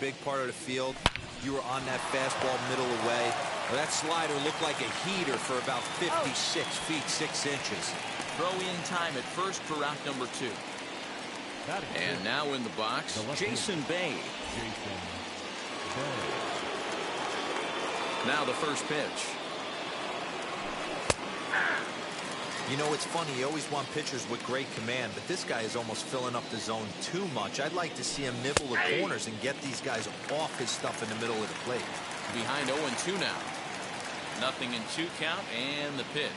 big part of the field. You were on that fastball middle away. Well, that slider looked like a heater for about 56 feet 6 inches. Throw-in time at first for route number 2. And now in the box, Jason Bay. Now the first pitch. You know, it's funny, you always want pitchers with great command, but this guy is almost filling up the zone too much. I'd like to see him nibble the corners and get these guys off his stuff in the middle of the plate. Behind 0-2 now. 0-2 count, and the pitch.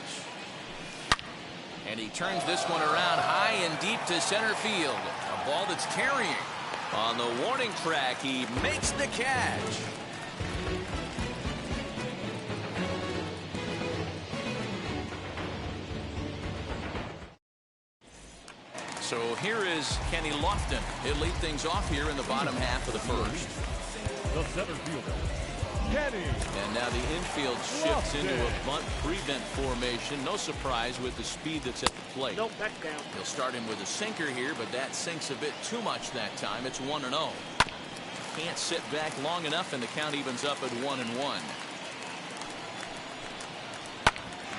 And he turns this one around high and deep to center field. A ball that's carrying. On the warning track, he makes the catch. So here is Kenny Lofton. He'll lead things off here in the bottom half of the first. The center fielder, Kenny. And now the infield shifts into a bunt prevent formation. No surprise with the speed that's at the plate. Nope, back down. He'll start him with a sinker here, but that sinks a bit too much that time. It's 1-0. Can't sit back long enough, and the count evens up at 1-1.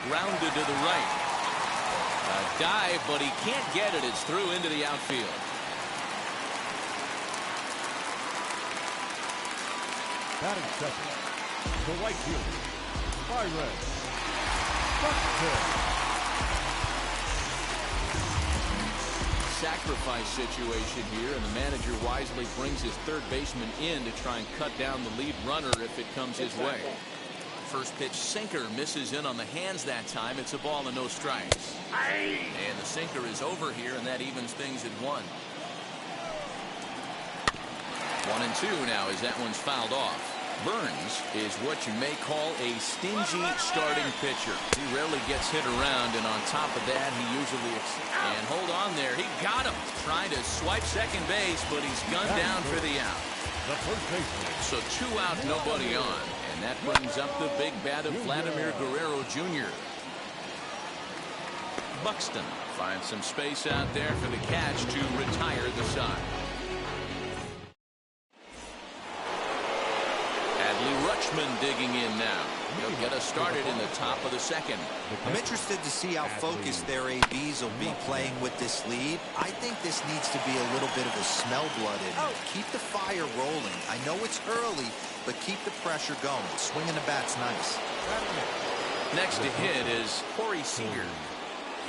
Grounded to the right. A dive, but he can't get it. It's through into the outfield. Batting second, the right fielder, Byron. Sacrifice situation here, and the manager wisely brings his third baseman in to try and cut down the lead runner if it comes his way. First pitch sinker misses in on the hands that time. It's a ball and no strikes. And the sinker is over here, and that evens things at 1. 1-2 now as that one's fouled off. Burns is what you may call a stingy starting pitcher. He rarely gets hit around, and on top of that, he usually and hold on there. He got him. Trying to swipe second base, but he's gunned down for the out. The first baseman. So 2 out, nobody on. And that brings up the big bat of Vladimir Guerrero Jr. Buxton finds some space out there for the catch to retire the side. Adley Rutschman digging in now. He'll get us started in the top of the second. I'm interested to see how focused their ABs will be playing with this lead. I think this needs to be a little bit of a smell blood in it. Keep the fire rolling. I know it's early, but keep the pressure going. Swinging the bat's nice. Next to hit is Corey Seager.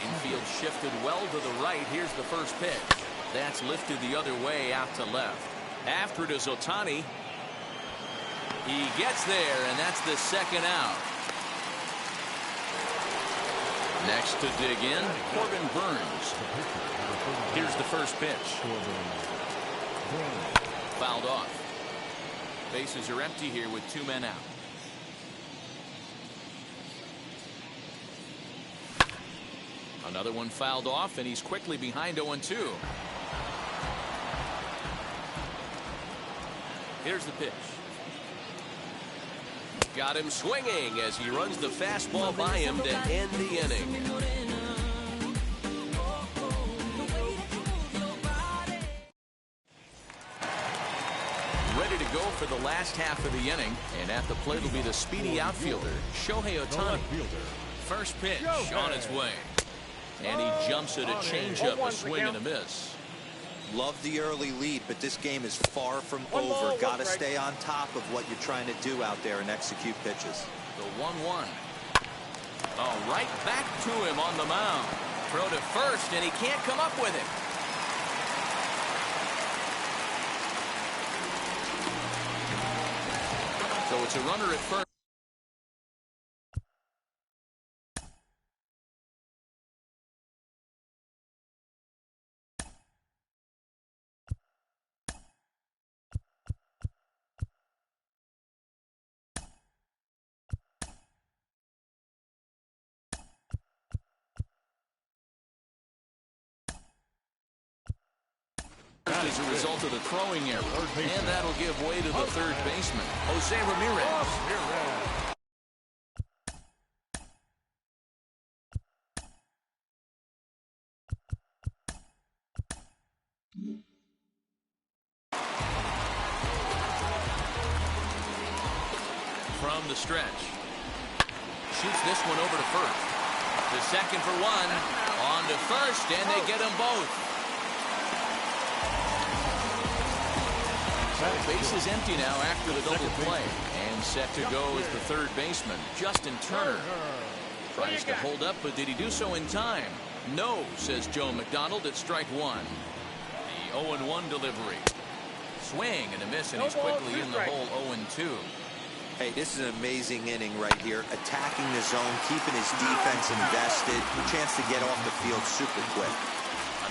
Infield shifted well to the right. Here's the first pitch. That's lifted the other way out to left. After it is Ohtani. He gets there, and that's the second out. Next to dig in, Corbin Burns. Here's the first pitch. Fouled off. Bases are empty here with 2 men out. Another one fouled off, and he's quickly behind 0-2. Here's the pitch. Got him swinging as he runs the fastball by him to end the inning. Ready to go for the last half of the inning, and at the plate will be the speedy outfielder, Shohei Ohtani. First pitch on its way. And he jumps at a changeup, a swing and a miss. Love the early lead, but this game is far from over. Got to stay on top of what you're trying to do out there and execute pitches. The 1-1. Oh, right back to him on the mound. Throw to first, and he can't come up with it. So it's a runner at first. As a result of the throwing error, and that'll give way to the third baseman, Jose Ramirez. from the stretch. Shoots this one over to first. To second for one. On to first, and they get them both. So base is empty now after the double play. And set to go is the third baseman, Justin Turner. Tries to hold up, but did he do so in time? No, says Joe McDonald at strike one. The 0-1 delivery. Swing and a miss, and he's quickly in the hole 0-2. Hey, this is an amazing inning right here. Attacking the zone, keeping his defense invested. Chance to get off the field super quick.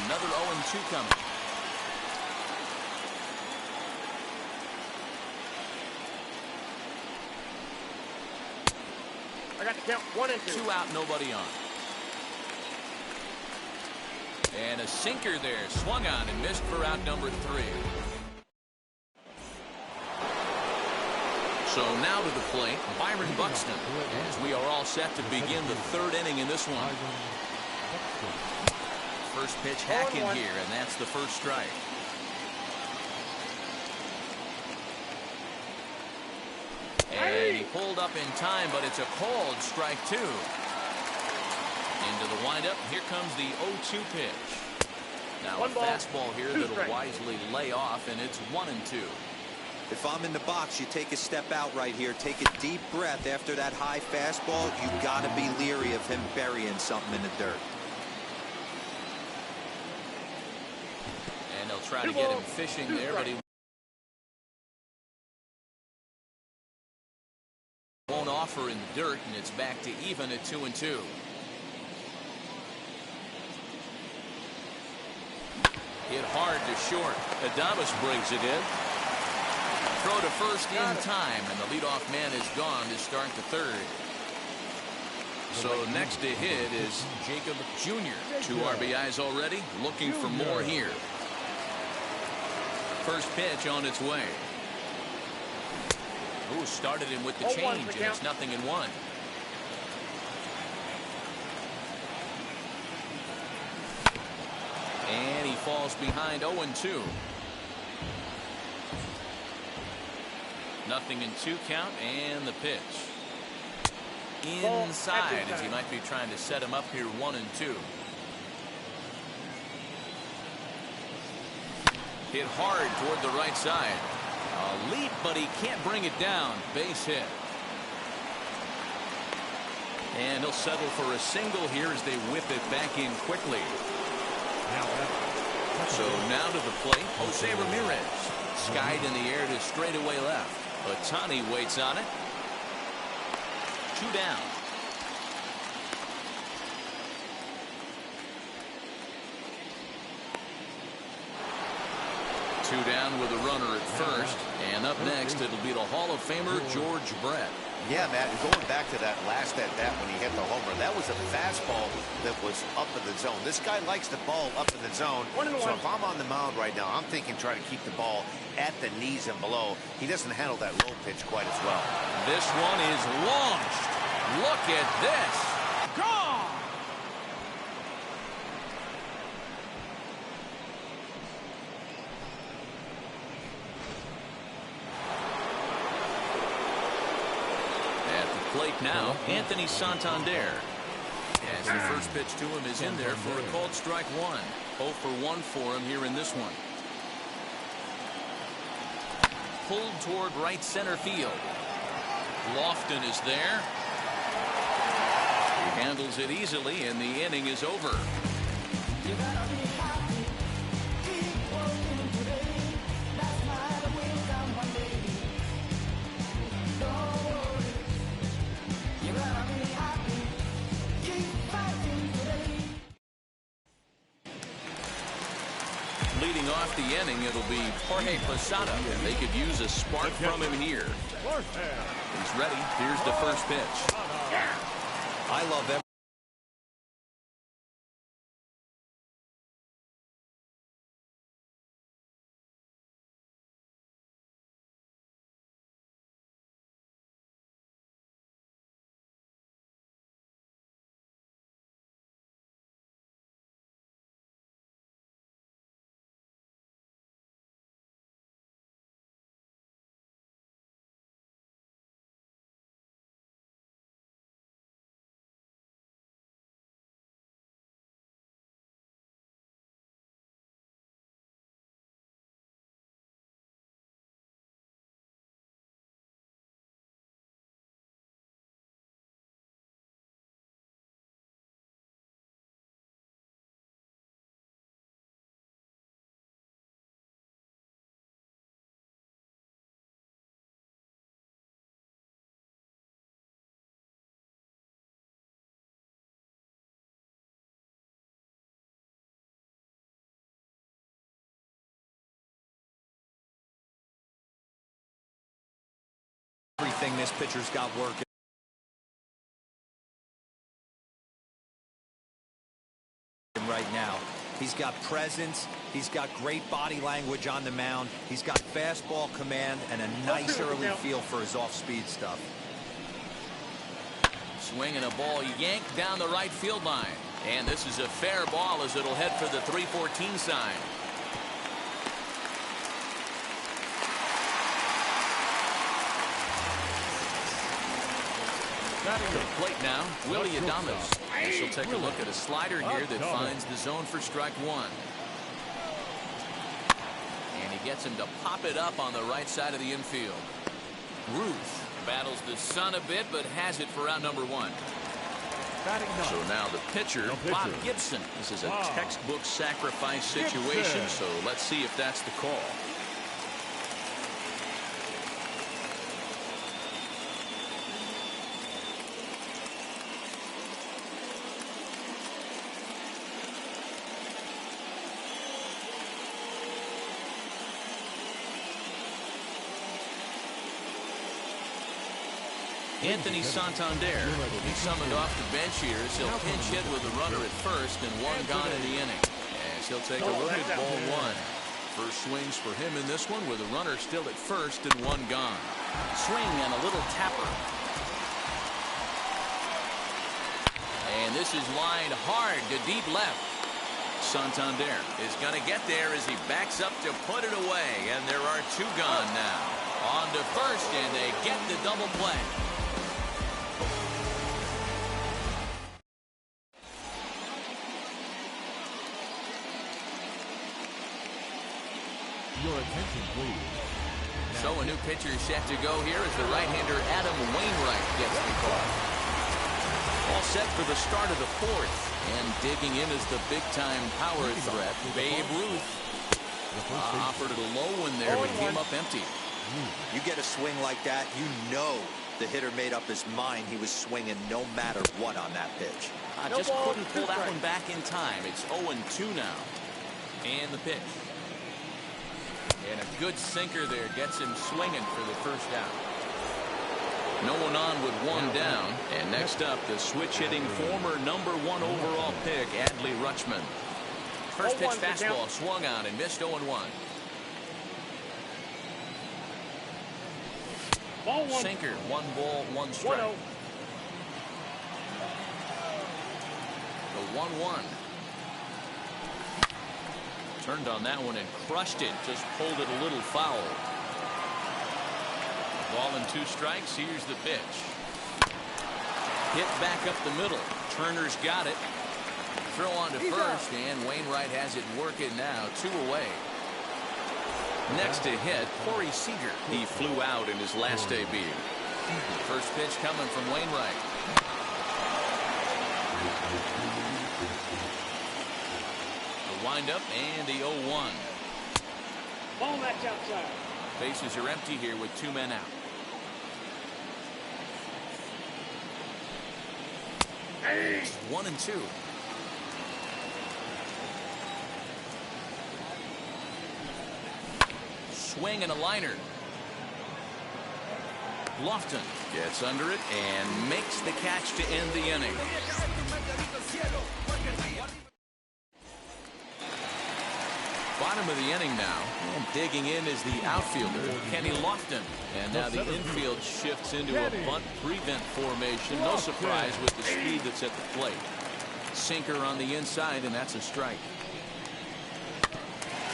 Another 0-2 coming. I got to count 1 and 2. 2 out, nobody on. And a sinker there, swung on and missed for out number 3. So now to the plate, Byron Buxton, as we are all set to begin the third inning in this one. First pitch hack in here, and that's the first strike. And he pulled up in time, but it's a called strike 2. Into the windup, here comes the 0-2 pitch. Now a fastball here that'll wisely lay off, and it's 1-2. If I'm in the box, you take a step out right here. Take a deep breath after that high fastball. You got to be leery of him burying something in the dirt. And they'll try to get him fishing there, but he won't offer in the dirt, and it's back to even at 2-2. Hit hard to short. Adames brings it in. Throw to first in time, and the leadoff man is gone to start the third. So next to hit is Jacob Jr. 2 RBIs already, looking for more here. First pitch on its way. Ooh, started him with the change, and it's 0-1. And he falls behind 0-2. 0-2 count, and the pitch. Inside, as he might be trying to set him up here 1-2. Hit hard toward the right side. A leap, but he can't bring it down. Base hit. And he'll settle for a single here as they whip it back in quickly. So now to the plate, Jose Ramirez. Skied in the air to straightaway left. Ohtani waits on it. 2 down. Two down with a runner at first. And up next, it'll be the Hall of Famer George Brett. Yeah, Matt, going back to that last at-bat when he hit the homer, that was a fastball that was up in the zone. This guy likes the ball up in the zone. So if I'm on the mound right now, I'm thinking try to keep the ball at the knees and below. He doesn't handle that low pitch quite as well. This one is launched. Look at this. Gone! Plate now, Anthony Santander. As the first pitch to him is in there for a called strike 1. 0 for 1 for him here in this one. Pulled toward right center field. Lofton is there. He handles it easily, and the inning is over. Leading off the inning, it'll be Jorge Posada, and they could use a spark from him here. He's ready. Here's the first pitch. I love every everything this pitcher's got working right now. He's got presence. He's got great body language on the mound. He's got fastball command and a nice early feel for his off-speed stuff. Swinging a ball yanked down the right field line. And this is a fair ball as it'll head for the 3-14 sign. To the plate now, Willie Adames. And she'll take a look at a slider here that finds the zone for strike one. And he gets him to pop it up on the right side of the infield. Ruth battles the sun a bit, but has it for out number one. So now the pitcher, Bob Gibson. This is a textbook sacrifice situation, so let's see if that's the call. Anthony Santander will be summoned off the bench here as he'll pinch hit with a runner at first and one gone in the inning. As he'll take a look at ball one. First swings for him in this one with a runner still at first and one gone. Swing and a little tapper. And this is lined hard to deep left. Santander is going to get there as he backs up to put it away. And there are two gone now. On to first, and they get the double play. Your attention, please. So a new pitcher set to go here as the right-hander Adam Wainwright gets the call. All set for the start of the fourth. And digging in is the big-time power threat, Babe Ruth. Offered it a low one there, but came up empty. You get a swing like that, you know the hitter made up his mind he was swinging no matter what on that pitch. I just couldn't pull that one back in time. It's 0-2 now. And the pitch. And a good sinker there gets him swinging for the first out. No one on with one down. And next up, the switch-hitting former #1 overall pick, Adley Rutschman. First pitch fastball swung on and missed 0-1. Sinker, 1 ball, 1 strike. The 1-1. Turned on that one and crushed it. Just pulled it a little foul. Ball and 2 strikes. Here's the pitch. Hit back up the middle. Turner's got it. Throw on to first, and Wainwright has it working now. 2 away. Next to hit, Corey Seager. He flew out in his last debut. First pitch coming from Wainwright. The windup and the 0-1. Ball match outside. Bases are empty here with 2 men out. Hey. 1-2. Swing and a liner. Lofton gets under it and makes the catch to end the inning. Bottom of the inning now, and digging in is the outfielder, Kenny Lofton. And now the infield shifts into a bunt prevent formation. No surprise with the speed that's at the plate. Sinker on the inside, and that's a strike.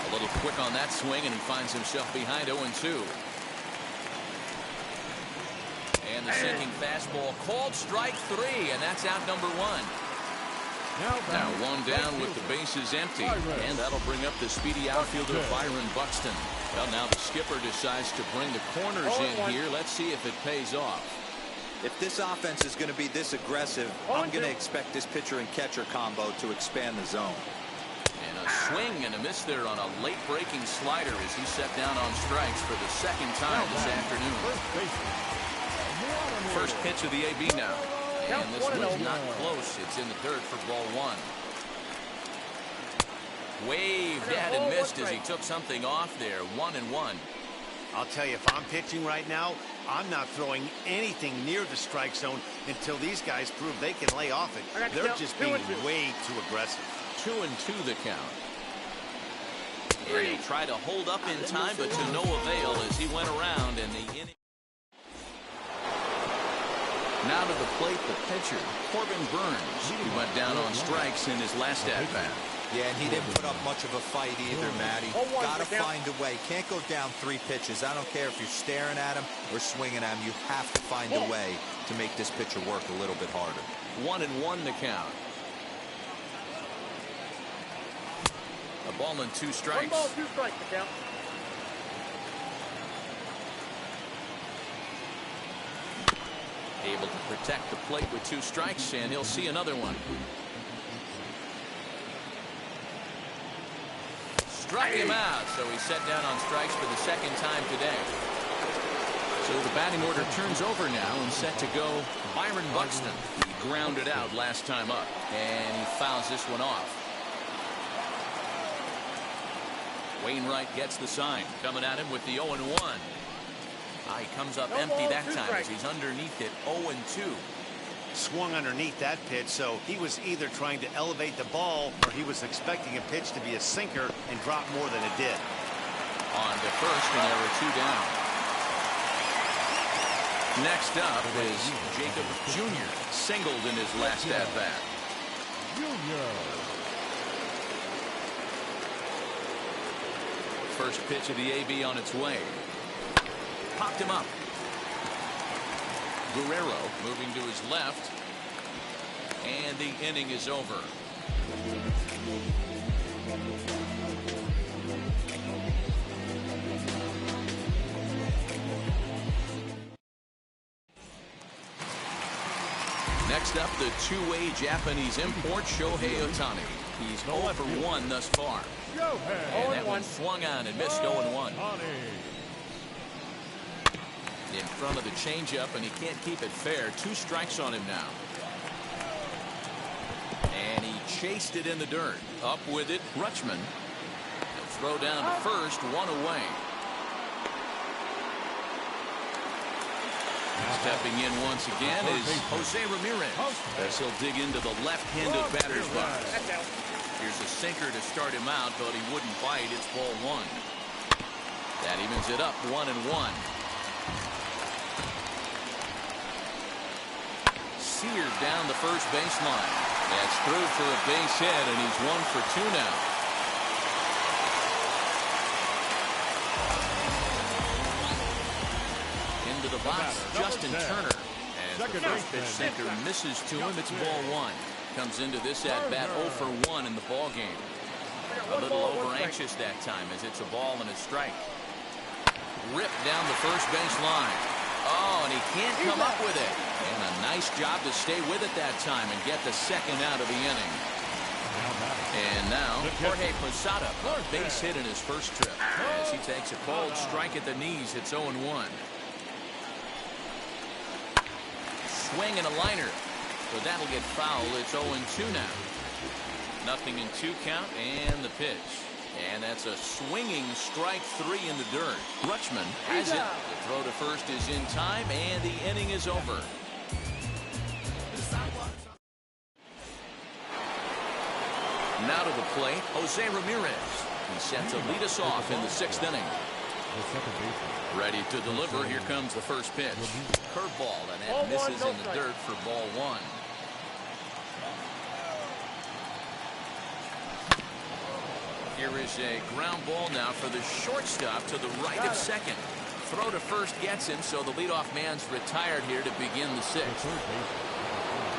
A little quick on that swing, and he finds himself behind 0-2. And the sinking fastball called strike 3, and that's out number 1. Now 1 down with the bases empty, and that'll bring up the speedy outfielder Byron Buxton. Well, now the skipper decides to bring the corners in here. Let's see if it pays off. If this offense is going to be this aggressive, I'm going to expect this pitcher and catcher combo to expand the zone. And a swing and a miss there on a late breaking slider as he set down on strikes for the second time this afternoon. First pitch of the AB now. And this one's not close. It's in the dirt for ball 1. Waved at and missed as he took something off there. 1-1. I'll tell you, if I'm pitching right now, I'm not throwing anything near the strike zone until these guys prove they can lay off it. They're just being way too aggressive. 2-2 the count. And he tried to hold up in time, but to no avail as he went around in the inning. Now to the plate, the pitcher, Corbin Burns. He went down on strikes in his last at-bat. Yeah, and he didn't put up much of a fight either, Matty. Got to find a way. Can't go down 3 pitches. I don't care if you're staring at him or swinging at him. You have to find a way to make this pitcher work a little bit harder. 1-1 the count. A ball and 2 strikes. 1 ball, 2 strikes the count. Able to protect the plate with 2 strikes, and he'll see another one. Struck him out, so he's set down on strikes for the 2nd time today. So the batting order turns over now and set to go Byron Buxton. He grounded out last time up, and he fouls this one off. Wainwright gets the sign, coming at him with the 0-1. He comes up empty that time as he's underneath it, 0-2. Swung underneath that pitch, so he was either trying to elevate the ball or he was expecting a pitch to be a sinker and drop more than it did. On to first, and there were 2 down. Next up is Jacob Jr. Singled in his last at-bat. First pitch of the AB on its way. Popped him up. Guerrero moving to his left, and the inning is over. Next up, the 2-way Japanese import Shohei Ohtani. He's 0 for 1 thus far. And that one swung on and missed 0-1. In front of the changeup, and he can't keep it fair. 2 strikes on him now. And he chased it in the dirt. Up with it, Rutschman. Throw down to first, 1 away. Stepping in once again is Jose Ramirez as he'll dig into the left-handed batter's box. Here's a sinker to start him out, but he wouldn't bite. It's ball 1. That evens it up, 1-1. Seared down the first baseline. That's through for a base hit, and he's 1 for 2 now. Into the box, Justin Turner. As the first pitch sinker misses to him, it's ball 1. Comes into this at-bat 0 for 1 in the ball game. A little over-anxious that time as it's a ball and a strike. Ripped down the first base line. Oh, and he can't come up with it. And a nice job to stay with it that time and get the 2nd out of the inning. And now, Jorge Posada, a base hit in his first trip. As he takes a cold strike at the knees, it's 0-1. Swing and a liner. So that'll get foul. It's 0-2 now. 0-2 count and the pitch. And that's a swinging strike 3 in the dirt. Rutschman has it. The throw to first is in time, and the inning is over. Now to the plate, Jose Ramirez. He's set to lead us off in the 6th inning. Ready to deliver. Here comes the first pitch. Curveball, and that misses in the dirt for ball 1. Here is a ground ball now for the shortstop to the right of second. Throw to first gets him, so the leadoff man's retired here to begin the 6th.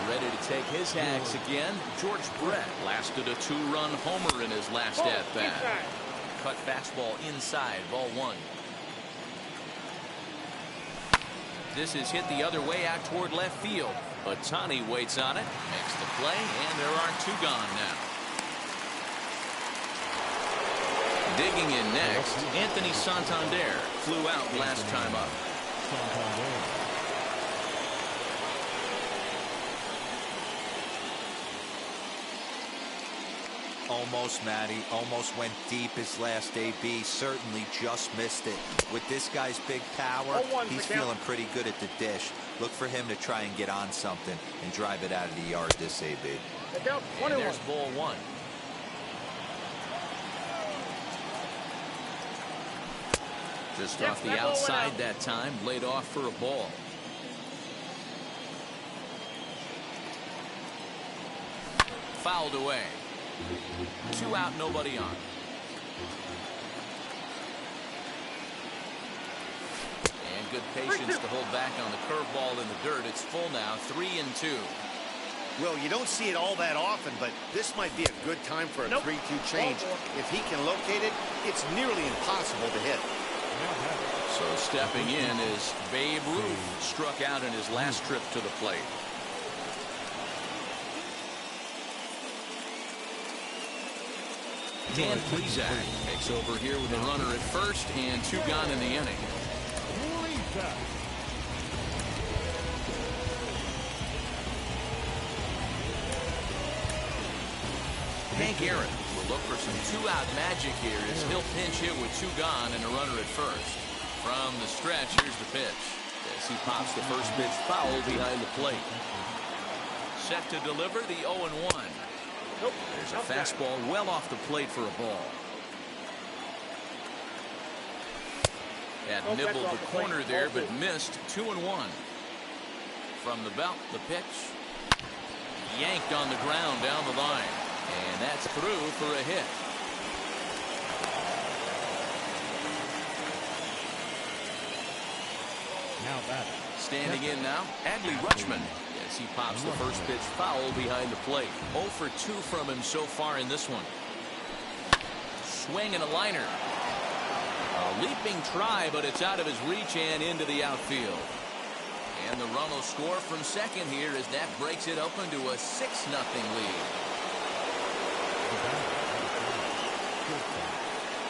Ready to take his hacks again, George Brett lasted a 2-run homer in his last at-bat. Cut fastball inside, ball 1. This is hit the other way out toward left field. Ohtani waits on it, makes the play, and there are 2 gone now. Digging in next, Anthony Santander flew out last time up. Almost, Matty. Almost went deep his last AB. Certainly just missed it. With this guy's big power, he's feeling pretty good at the dish. Look for him to try and get on something and drive it out of the yard this AB. And there's ball one. Just off the outside that time, laid off for a ball. Fouled away. 2 out, nobody on. And good patience to hold back on the curveball in the dirt. It's full now, 3-2. Well, you don't see it all that often, but this might be a good time for a 3-2 change. If he can locate it, it's nearly impossible to hit. So stepping in is Babe Ruth, struck out in his last trip to the plate. Dan Plesac takes over here with a runner at first and 2 gone in the inning. Hank Aaron will look for some 2-out magic here as he'll pinch hit with 2 gone and a runner at first. From the stretch, here's the pitch. As he pops the first pitch foul behind the plate. Set to deliver the 0-1. There's a fastball well off the plate for a ball. Had nibbled the corner there, but missed. 2-1. From the belt, the pitch. Yanked on the ground down the line. And that's through for a hit. Now back. Standing in now, Adley Rutschman. As he pops the first pitch foul behind the plate. 0 for 2 from him so far in this one. Swing and a liner. A leaping try, but it's out of his reach and into the outfield. And the run will score from second here as that breaks it open to a 6-0 lead.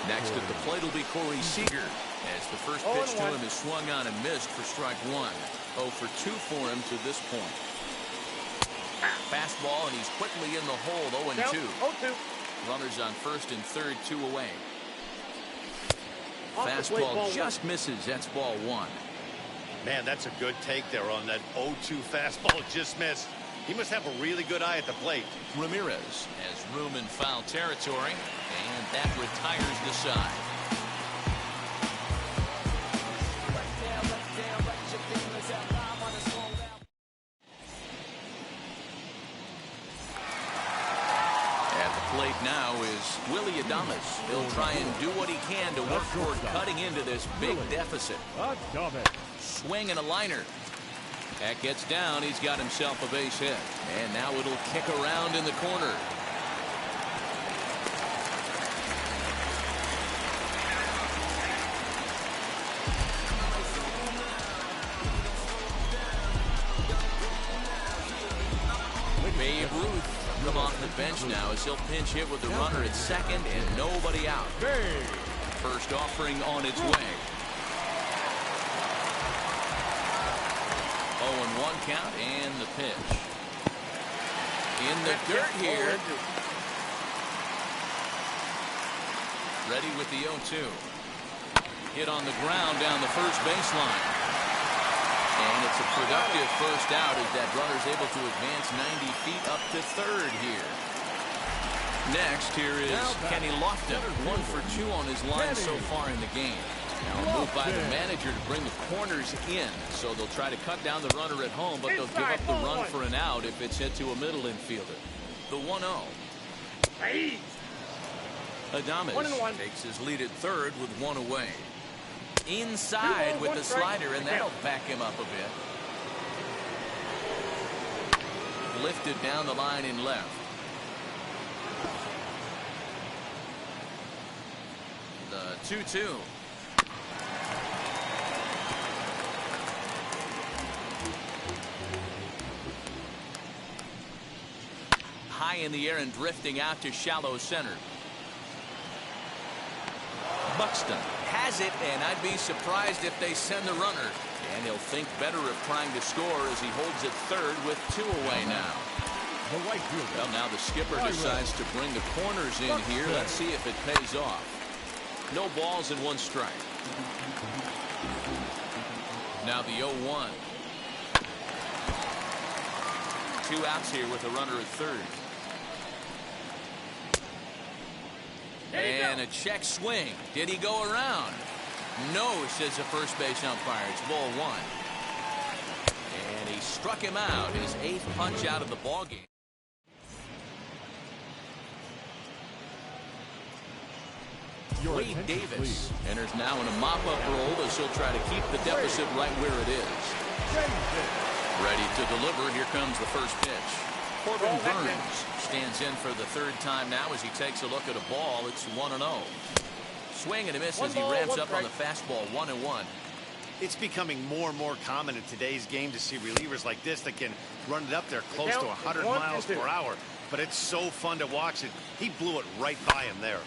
Next at the plate will be Corey Seager. As the first pitch to him is swung on and missed for strike 1. 0 for 2 for him to this point. Fastball, and he's quickly in the hole. 0-2. Runners on first and third, 2 away. Fastball just misses. That's ball 1. Man, that's a good take there on that 0-2 fastball just missed. He must have a really good eye at the plate. Ramirez has room in foul territory, and that retires the side. At the plate now is Willie Adames. He'll try and do what he can to work toward cutting into this big deficit. Swing and a liner. That gets down. He's got himself a base hit. And now it'll kick around in the corner. Babe Ruth come off the bench now as he'll pinch hit with the runner at second and nobody out. First offering on its way. 0-1 count and the pitch. In the dirt here. Ready with the 0-2. Hit on the ground down the first baseline. And it's a productive first out as that runner's able to advance 90 feet up to third here. Next, here is Kenny Lofton. 1 for 2 on his line so far in the game. Now moved by the manager to bring the corners in, so they'll try to cut down the runner at home, but they'll give up the run for an out if it's hit to a middle infielder. The 1-0. Adames takes his lead at third with 1 away. Inside with the slider, and that'll back him up a bit. Lifted down the line in left. The 2-2. High in the air and drifting out to shallow center. Buxton has it, and I'd be surprised if they send the runner. And he'll think better of trying to score as he holds it third with 2 away now. The right fielder. Well, now the skipper decides to bring the corners in here. Let's see if it pays off. No balls and 1 strike. Now the 0-1. 2 outs here with a runner at third. And a check swing. Did he go around? No, says the first base umpire. It's ball 1. And he struck him out. His 8th punch out of the ballgame. Wade Davis enters now in a mop-up role as he'll try to keep the deficit right where it is. Ready to deliver. Here comes the first pitch. Corbin Burns stands in for the 3rd time now as he takes a look at a ball. It's 1-0. Swing and a miss as he ramps up on the fastball. 1-1. It's becoming more and more common in today's game to see relievers like this that can run it up there close to 100 miles per hour. But it's so fun to watch it. He blew it right by him there.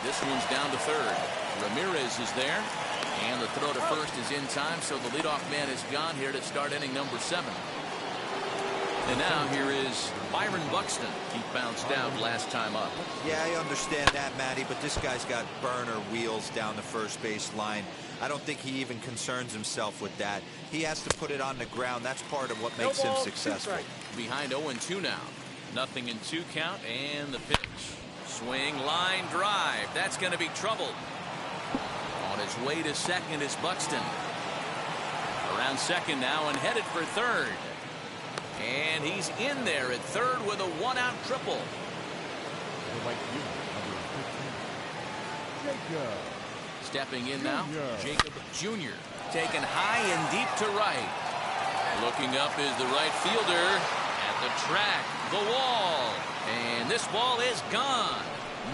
This one's down to third. Ramirez is there. And the throw to first is in time, so the leadoff man is gone here to start inning number 7. And now here is Byron Buxton. He bounced out last time up. Yeah, I understand that, Matty, but this guy's got burner wheels down the first base line. I don't think he even concerns himself with that. He has to put it on the ground. That's part of what makes him successful. Behind 0-2 now. Nothing in 2 count, and the pitch. Swing, line drive. That's going to be trouble. On his way to second is Buxton. Around second now and headed for third. And he's in there at third with a 1-out triple. The right fielder, number 15, Jacob. Stepping in now, Jacob Jr. Taken high and deep to right. Looking up is the right fielder. At the track, the wall. And this ball is gone.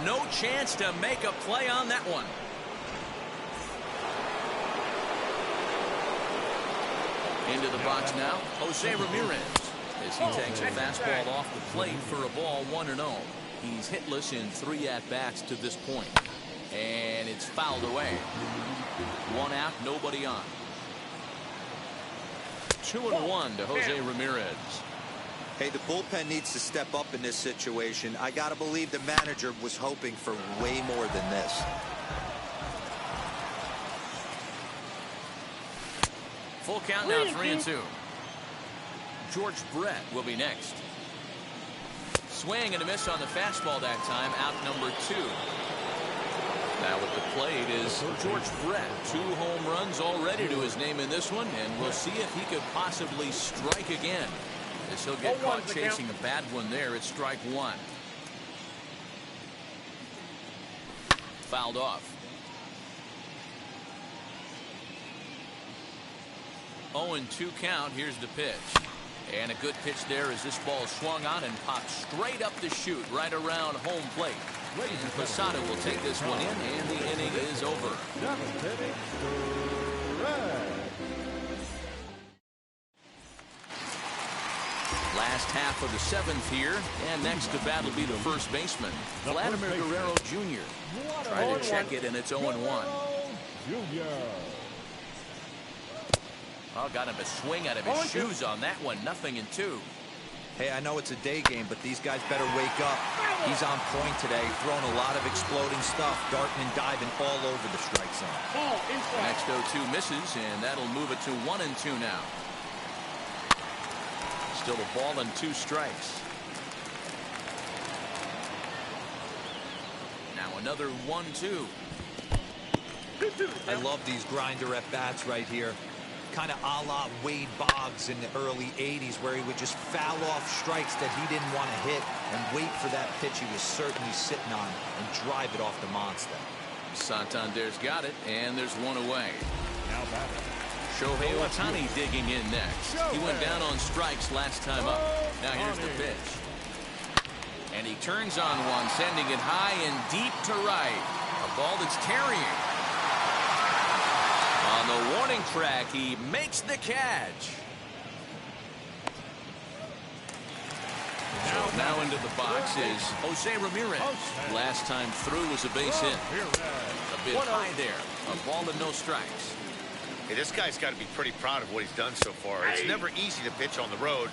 No chance to make a play on that one. Into the box now, Jose Ramirez. As he takes a fastball off the plate for a ball 1-0. He's hitless in 3 at-bats to this point. And it's fouled away. 1 out, nobody on. 2-1 to Jose Ramirez. Hey, the bullpen needs to step up in this situation. I got to believe the manager was hoping for way more than this. Full count now, 3-2. George Brett will be next. Swing and a miss on the fastball that time. Out number 2. Now at the plate is George Brett. 2 home runs already to his name in this one, and we'll see if he could possibly strike again. As he'll get caught chasing a bad one there. It's strike 1. Fouled off. 0-2 count. Here's the pitch. And a good pitch there as this ball swung on and popped straight up the chute right around home plate. And Posada will take this one in, and the inning is over. Last half of the 7th here, and next to bat will be the first baseman, Vladimir Guerrero Jr. Trying to check it, and it's 0-1. Oh, got him a swing out of his shoes on that one. 0-2. Hey, I know it's a day game, but these guys better wake up. He's on point today, throwing a lot of exploding stuff, darting and diving all over the strike zone. Next 0-2 misses, and that'll move it to 1-2 now. Still a ball and 2 strikes. Now another 1-2. I love these grinder at bats right here. Kind of a la Wade Boggs in the early 80s, where he would just foul off strikes that he didn't want to hit and wait for that pitch he was certainly sitting on and drive it off the monster. Santander's got it, and there's 1 away. Now batting, Shohei Ohtani digging in next. He went down on strikes last time up. Now here's the pitch. And he turns on one, sending it high and deep to right. A ball that's carrying. On the warning track, he makes the catch. Now into the box is Jose Ramirez. Last time through was a base hit. A bit high there. A ball and no strikes. Hey, this guy's got to be pretty proud of what he's done so far. It's never easy to pitch on the road.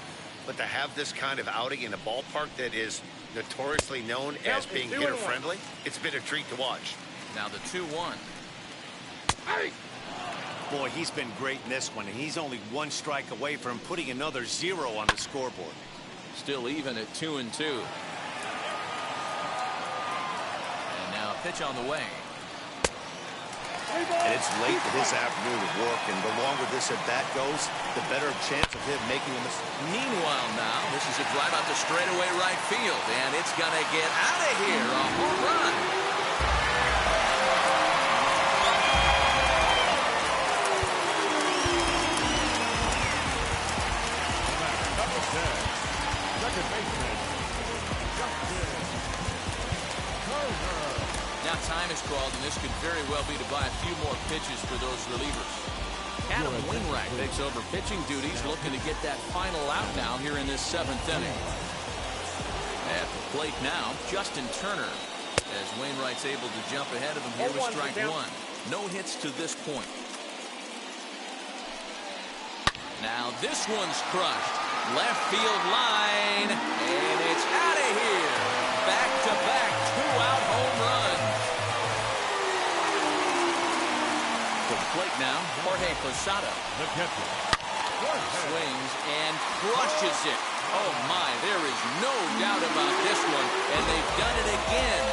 but to have this kind of outing in a ballpark that is notoriously known as being hitter-friendly, it's been a treat to watch. Now the 2-1. Hey! Boy, he's been great in this one, and he's only one strike away from putting another 0 on the scoreboard. Still even at 2-2. And now a pitch on the way. And it's late this afternoon of work, and the longer this at-bat goes, the better chance of him making a mistake. Meanwhile now, this is a drive out to straightaway right field, and it's going to get out of here. A home run. Second baseman, Now time is called, and this could very well be to buy a few more pitches for those relievers. Adam Wainwright takes over pitching duties, looking to get that final out now here in this 7th inning. At the plate now, Justin Turner, as Wainwright's able to jump ahead of him here with strike 1. No hits to this point. Now this one's crushed. Left field line, and it's out of here. Back-to-back 2-out home runs. To the plate now, Jorge Posada. the catcher. Swings and crushes it. Oh my, there is no doubt about this one. And they've done it again.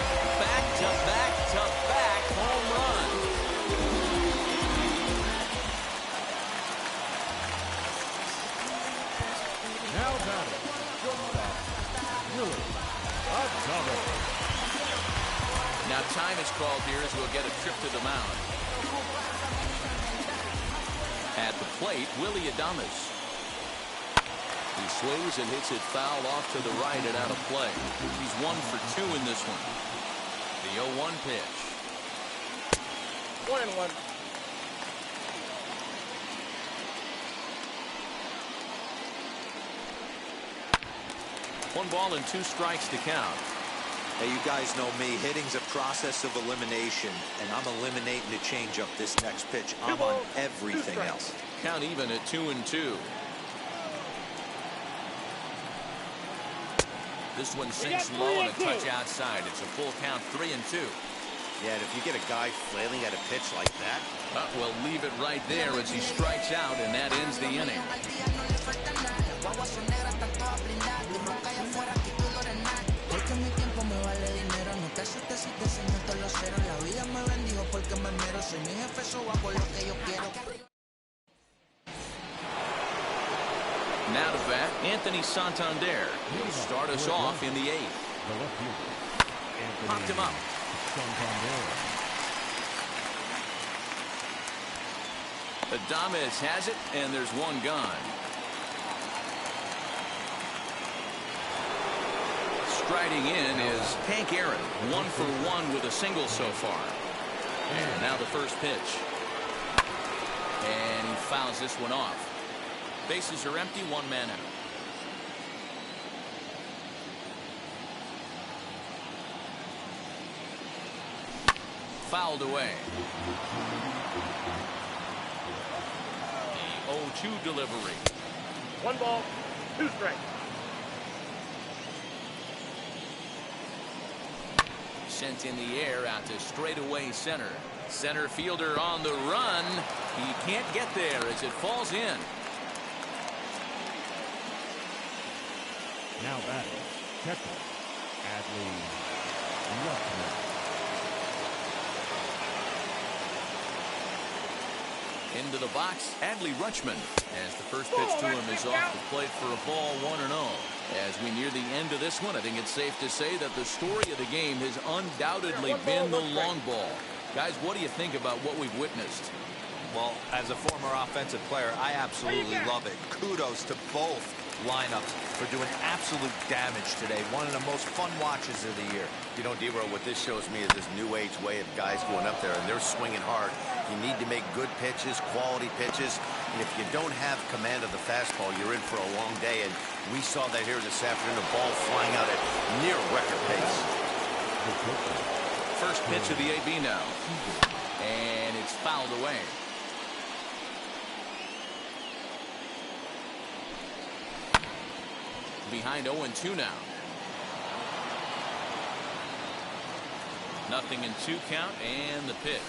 Back-to-back-to-back home runs. Now batting, shortstop, Miller, a double. Now time is called here as we'll get a trip to the mound. At the plate, Willie Adames. He swings and hits it foul off to the right and out of play. He's 1 for 2 in this one. The 0-1 pitch. 1-1. One ball and 2 strikes to count. Hey, you guys know me. Hitting's a process of elimination, and I'm eliminating the changeup this next pitch. I'm on everything else. Count even at 2-2. This one sinks low and a touch outside. It's a full count, 3-2. Yeah, and if you get a guy flailing at a pitch like that. We'll leave it right there as he strikes out, and that ends the inning. Now to bat, Anthony Santander. He'll start us off in the 8th. The left fielder, Popped him up. Santander. Adames has it, and there's one gone. Striding in is Hank Aaron, 1 for 1 with a single so far. And now the first pitch. And he fouls this one off. Bases are empty, 1 man out. Fouled away. The 0-2 delivery. 1 ball, 2 strikes. Sent in the air out to straightaway center. Center fielder on the run. He can't get there as it falls in. Now batting, catcher, Adley Rutschman. Into the box, Adley Rutschman, as the first pitch to him is off the plate for a ball, 1-0. As we near the end of this one, I think it's safe to say that the story of the game has undoubtedly been the long ball. Guys, what do you think about what we've witnessed? Well, as a former offensive player, I absolutely love it. Kudos to both lineups for doing absolute damage today. One of the most fun watches of the year. You know, D-Row, what this shows me is this new age way of guys going up there, and they're swinging hard. You need to make good pitches, quality pitches. And if you don't have command of the fastball, you're in for a long day. And we saw that here this afternoon, a ball flying out at near record pace. First pitch of the AB now. And it's fouled away. behind 0-2 now. 0-2 count and the pitch.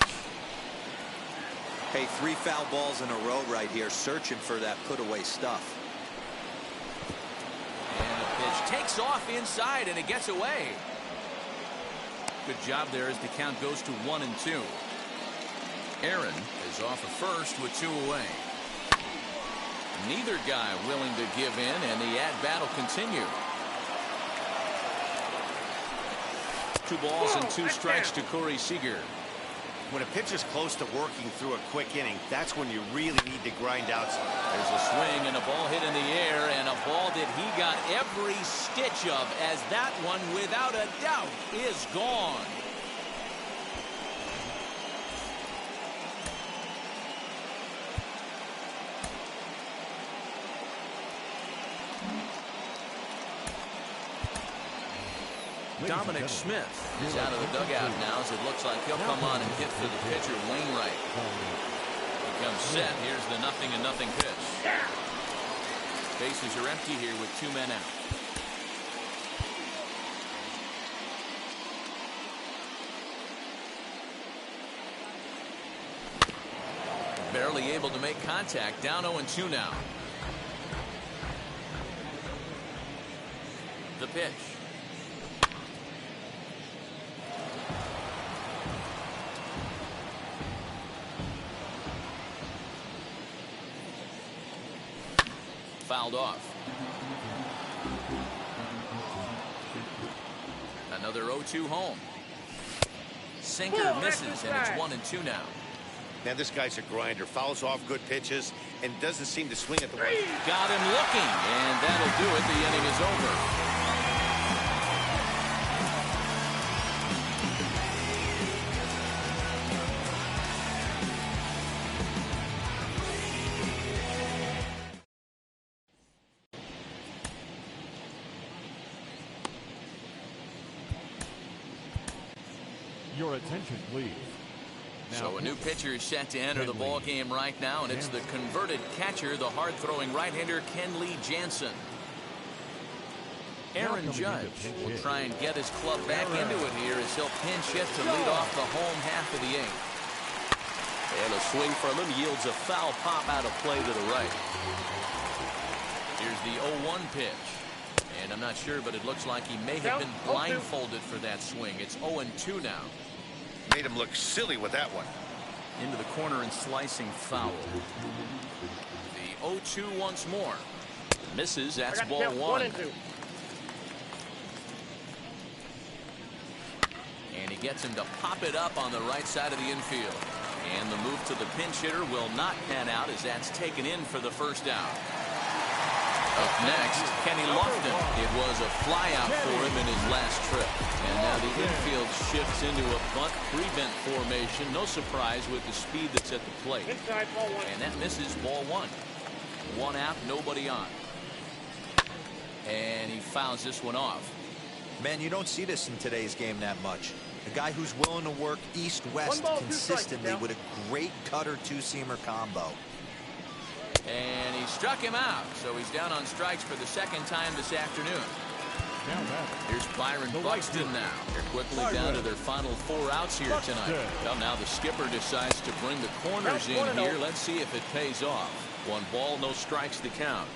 Hey, 3 foul balls in a row right here, searching for that put-away stuff. And the pitch takes off inside, and it gets away. Good job there as the count goes to 1-2. Aaron is off at first with 2 away. Neither guy willing to give in, and the at-bat will continue. 2 balls and 2 strikes to Corey Seager. When a pitcher's close to working through a quick inning, that's when you really need to grind out. There's a swing and a ball hit in the air, and a ball that he got every stitch of, as that one, without a doubt, is gone. Dominic Smith is out of the dugout now, as it looks like he'll come on and hit for the pitcher, Wainwright. He comes set. Here's the 0-0 pitch. Bases are empty here with 2 men out. Barely able to make contact. Down 0-2 now. The pitch. Fouled off. Another 0-2 home. Sinker misses, and it's 1-2 now. Now this guy's a grinder. Fouls off good pitches and doesn't seem to swing at the one. Got him looking, and that'll do it. The inning is over. Your attention, please. So a new pitcher is set to enter the ball game right now, and it's the converted catcher, the hard-throwing right-hander Kenley Jansen. Aaron Judge will try and get his club back into it here as he'll pinch hit to lead off the home half of the 8th. And a swing from him yields a foul pop out of play to the right. Here's the 0-1 pitch. And I'm not sure, but it looks like he may have been blindfolded for that swing. It's 0-2 now. Made him look silly with that one. Into the corner and slicing foul. The 0-2 once more. Misses. That's ball 1. And he gets him to pop it up on the right side of the infield. And the move to the pinch hitter will not pan out, as that's taken in for the first out. Up next, Kenny Lofton. It was a flyout for him in his last trip. And now the infield shifts into a bunt prevent formation. No surprise with the speed that's at the plate. And that misses ball 1. 1 out, nobody on. And he fouls this one off. Man, you don't see this in today's game that much. A guy who's willing to work east-west consistently with a great cutter two-seamer combo. And he struck him out, so he's down on strikes for the second time this afternoon. Here's Byron Buxton now. They're quickly down to their final 4 outs here tonight. Well, now the skipper decides to bring the corners in here. Let's see if it pays off. 1 ball, no strikes to count.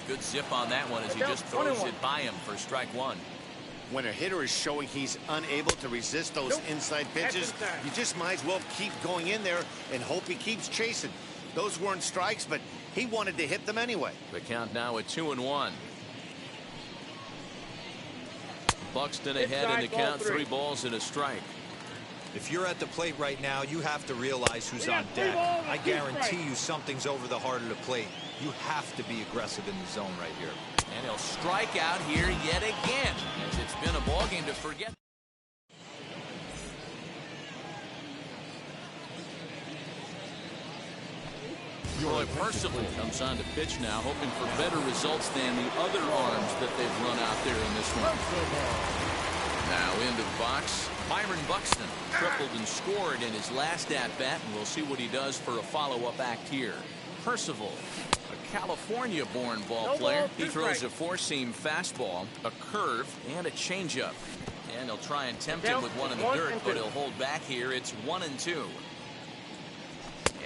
Good zip on that one as he just throws it by him for strike 1. When a hitter is showing he's unable to resist those inside pitches, you just might as well keep going in there and hope he keeps chasing. Those weren't strikes, but he wanted to hit them anyway. The count now at 2-1. Buxton ahead in the count, 3 balls and a strike. If you're at the plate right now, you have to realize who's on deck. I guarantee you something's over the heart of the plate. You have to be aggressive in the zone right here. And he'll strike out here yet again, as it's been a ball game to forget. Roy Percival comes on to pitch now, hoping for better results than the other arms that they've run out there in this one. Now into the box, Byron Buxton tripled and scored in his last at-bat, and we'll see what he does for a follow-up act here. Percival, a California-born ball player. He throws a four-seam fastball, a curve, and a changeup. And he'll try and tempt him with one in the dirt, but he'll hold back here. It's 1-2.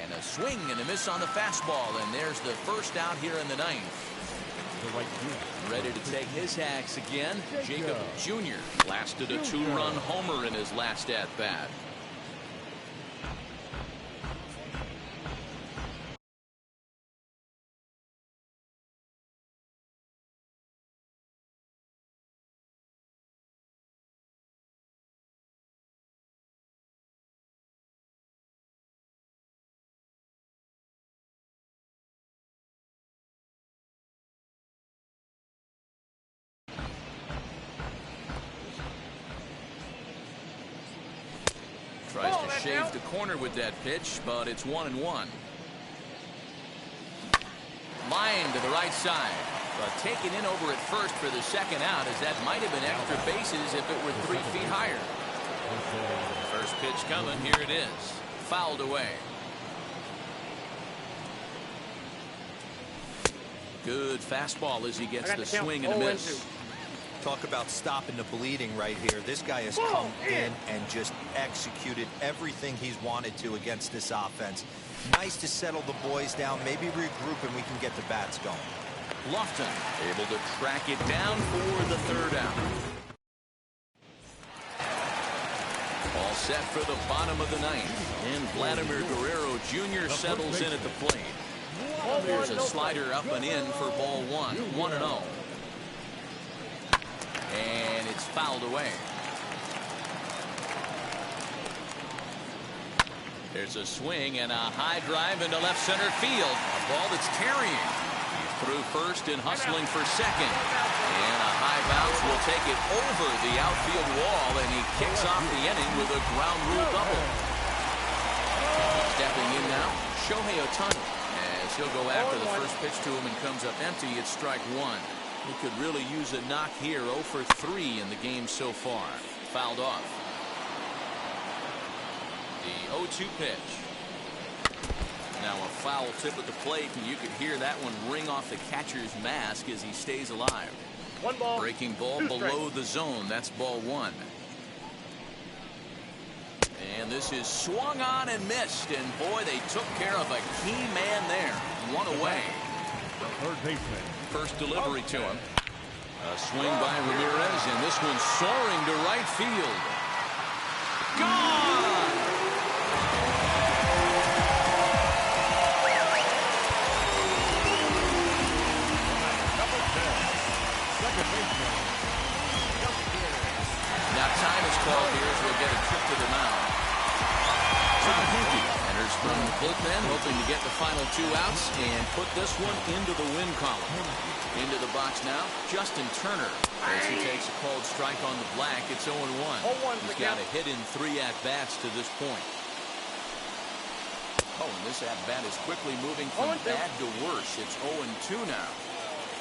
And a swing and a miss on the fastball, and there's the first out here in the ninth. Ready to take his hacks again. Jacob Jr. lasted a two-run homer in his last at-bat. Tries to shave the corner with that pitch, but it's 1-1. Line to the right side, but taken in over at first for the second out, as that might have been extra bases if it were 3 feet higher. First pitch coming, here it is. Fouled away. Good fastball as he gets the swing and a miss. Talk about stopping the bleeding right here. This guy has come in and just executed everything he's wanted to against this offense. Nice to settle the boys down, maybe regroup, and we can get the bats going. Lofton able to track it down for the third out. All set for the bottom of the ninth. And Vladimir Guerrero Jr. settles in at the plate. There's a slider up and in for ball one. 1-0. And it's fouled away. There's a swing and a high drive into left center field. A ball that's carrying. He's through first and hustling for second. And a high bounce will take it over the outfield wall, and he kicks off the inning with a ground rule double. Stepping in now, Shohei Ohtani. As he'll go after the first pitch to him and comes up empty, it's strike one. He could really use a knock here. 0 for 3 in the game so far. Fouled off. The 0-2 pitch. Now a foul tip at the plate, and you could hear that one ring off the catcher's mask as he stays alive. One ball. Breaking ball below the zone. That's ball one. And this is swung on and missed. And boy, they took care of a key man there. One away. Third baseman. First delivery to him. A swing by Ramirez, and this one soaring to right field. Gone! Number 10. Second baseman. Now time is called here as we'll get a trip to the mound. Tom Hinkie enters from the bullpen, hoping to get the final 2 outs and put this one into the win column. Into the box now, Justin Turner. As he takes a called strike on the black, it's 0-1. He's got a hit in 3 at-bats to this point. Oh, and this at-bat is quickly moving from bad to worse. It's 0-2 now.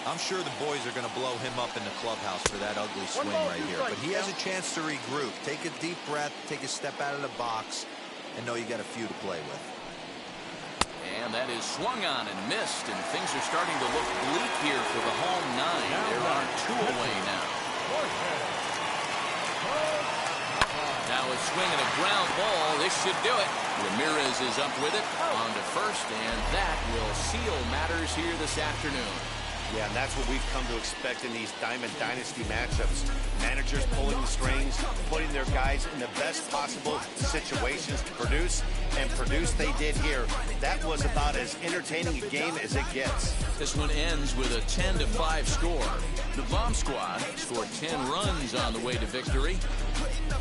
I'm sure the boys are going to blow him up in the clubhouse for that ugly swing right here. But he has a chance to regroup. Take a deep breath, take a step out of the box, and know you got a few to play with. And that is swung on and missed, and things are starting to look bleak here for the home 9. There are 2 away now. Now a swing and a ground ball. This should do it. Ramirez is up with it on to first, and that will seal matters here this afternoon. Yeah, and that's what we've come to expect in these Diamond Dynasty matchups. Managers pulling the strings, putting their guys in the best possible situations to produce, and produce they did here. That was about as entertaining a game as it gets. This one ends with a 10-5 score. The Bomb Squad scored 10 runs on the way to victory.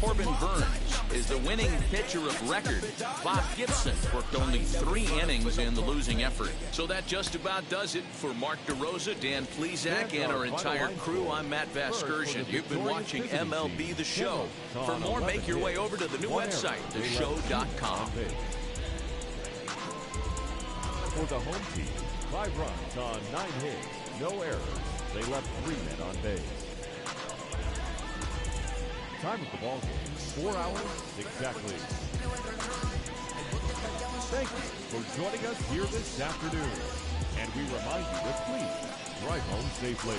Corbin Burns is the winning pitcher of record. Bob Gibson worked only 3 innings in the losing effort. So that just about does it for Mark DeRosa, Dan Plesac, and our entire crew. I'm Matt Vasgersian. You've been watching MLB The Show. For more, make your way over to the new website, theshow.com. For the home team, 5 runs on 9 hits, no errors. They left 3 men on base. Time of the ball game, 4 hours exactly. Thank you for joining us here this afternoon. And we remind you to please drive home safely.